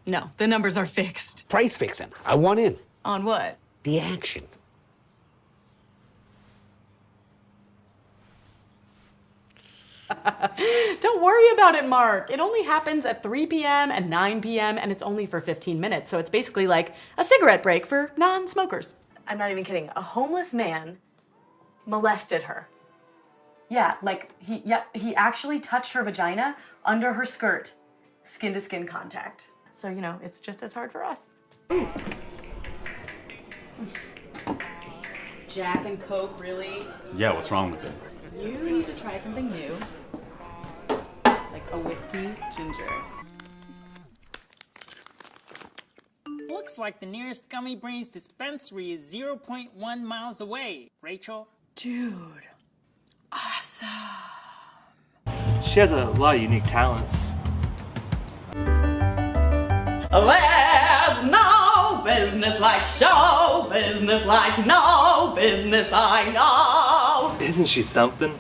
No, the numbers are fixed. Price fixing. I want in. On what? The action. Don't worry about it, Mark. It only happens at 3 p.m. and 9 p.m. and it's only for 15 minutes. So it's basically like a cigarette break for non-smokers. I'm not even kidding. A homeless man molested her. Yeah, like he actually touched her vagina under her skirt, skin to skin contact. So, you know, it's just as hard for us. Ooh. Jack and Coke, really? Yeah, what's wrong with it? You need to try something new. Like a whiskey ginger. Looks like the nearest Gummy Brains dispensary is 0.1 miles away. Rachel? Dude, awesome. She has a lot of unique talents. There's no business like show business, like no business I know. Isn't she something?